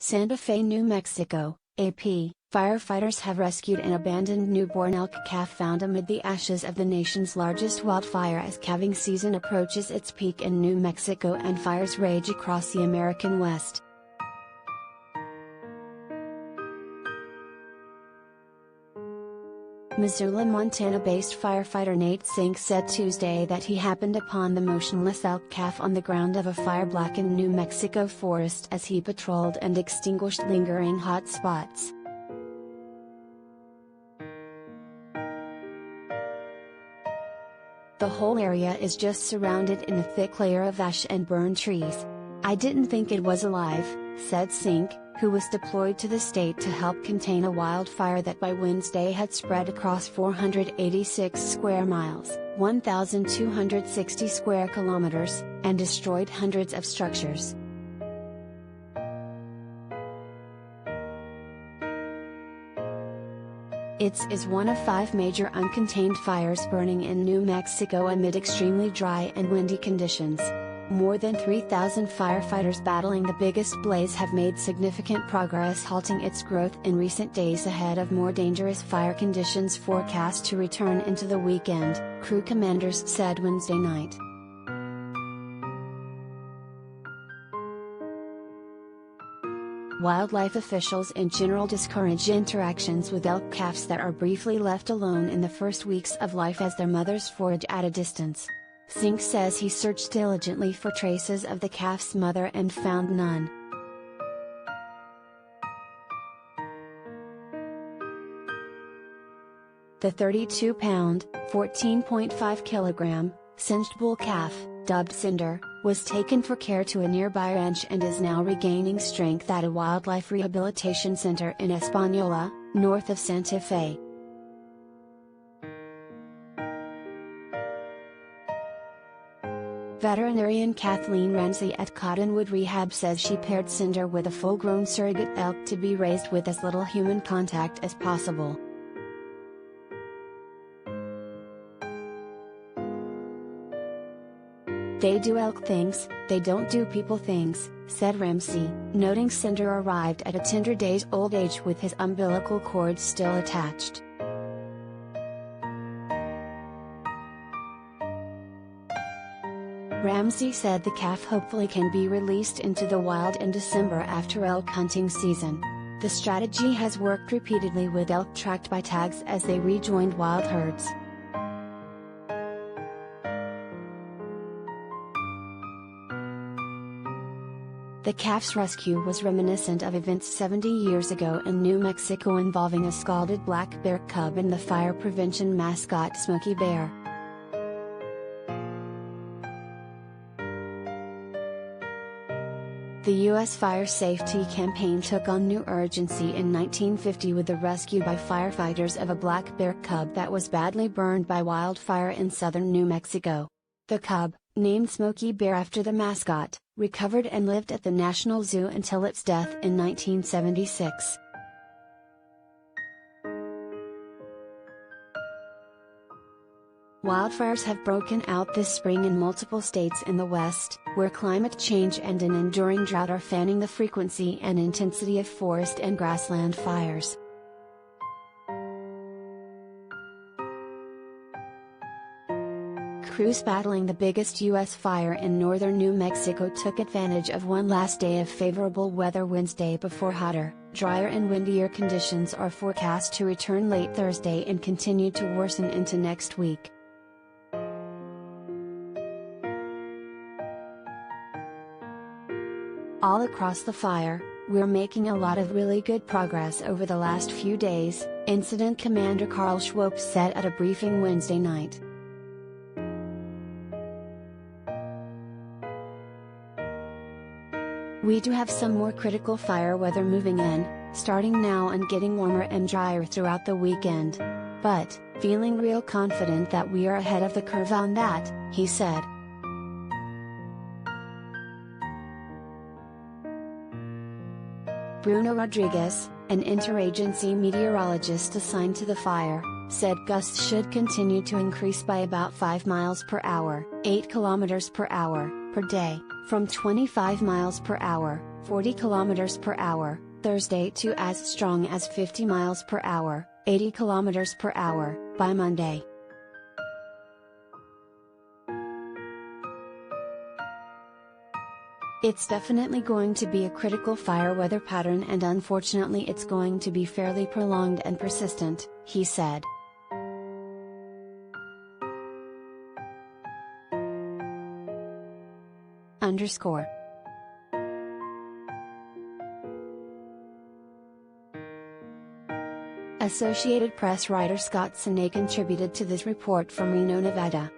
Santa Fe, New Mexico, AP, firefighters have rescued an abandoned newborn elk calf found amid the ashes of the nation's largest wildfire as calving season approaches its peak in New Mexico and fires rage across the American West. Missoula, Montana-based firefighter Nate Sink said Tuesday that he happened upon the motionless elk calf on the ground of a fire-blackened New Mexico forest as he patrolled and extinguished lingering hot spots. The whole area is just surrounded in a thick layer of ash and burned trees. I didn't think it was alive, said Sink, who was deployed to the state to help contain a wildfire that by Wednesday had spread across 486 square miles, 1,260 square kilometers, and destroyed hundreds of structures. It is one of 5 major uncontained fires burning in New Mexico amid extremely dry and windy conditions. More than 3,000 firefighters battling the biggest blaze have made significant progress halting its growth in recent days ahead of more dangerous fire conditions forecast to return into the weekend, crew commanders said Wednesday night. Wildlife officials in general discourage interactions with elk calves that are briefly left alone in the first weeks of life as their mothers forage at a distance. Sink says he searched diligently for traces of the calf's mother and found none. The 32-pound, 14.5-kilogram, singed bull calf, dubbed Cinder, was taken for care to a nearby ranch and is now regaining strength at a wildlife rehabilitation center in Espanola, north of Santa Fe. Veterinarian Kathleen Ramsey at Cottonwood Rehab says she paired Cinder with a full-grown surrogate elk to be raised with as little human contact as possible. They do elk things, they don't do people things, said Ramsey, noting Cinder arrived at a tender days-old age with his umbilical cord still attached. Ramsey said the calf hopefully can be released into the wild in December after elk hunting season. The strategy has worked repeatedly with elk tracked by tags as they rejoined wild herds. The calf's rescue was reminiscent of events 70 years ago in New Mexico involving a scalded black bear cub and the fire prevention mascot Smokey Bear. The U.S. fire safety campaign took on new urgency in 1950 with the rescue by firefighters of a black bear cub that was badly burned by wildfire in southern New Mexico. The cub, named Smokey Bear after the mascot, recovered and lived at the National Zoo until its death in 1976. Wildfires have broken out this spring in multiple states in the West, where climate change and an enduring drought are fanning the frequency and intensity of forest and grassland fires. Crews battling the biggest U.S. fire in northern New Mexico took advantage of one last day of favorable weather Wednesday before hotter, drier and windier conditions are forecast to return late Thursday and continue to worsen into next week. All across the fire, we're making a lot of really good progress over the last few days, Incident Commander Carl Schwab said at a briefing Wednesday night. We do have some more critical fire weather moving in, starting now and getting warmer and drier throughout the weekend. But, feeling real confident that we are ahead of the curve on that, he said. Bruno Rodriguez, an interagency meteorologist assigned to the fire, said gusts should continue to increase by about 5 miles per hour, 8 kilometers per hour, per day, from 25 miles per hour, 40 kilometers per hour, Thursday to as strong as 50 miles per hour, 80 kilometers per hour, by Monday. It's definitely going to be a critical fire weather pattern, and unfortunately it's going to be fairly prolonged and persistent, he said. _ Associated Press writer Scott Sinay contributed to this report from Reno, Nevada.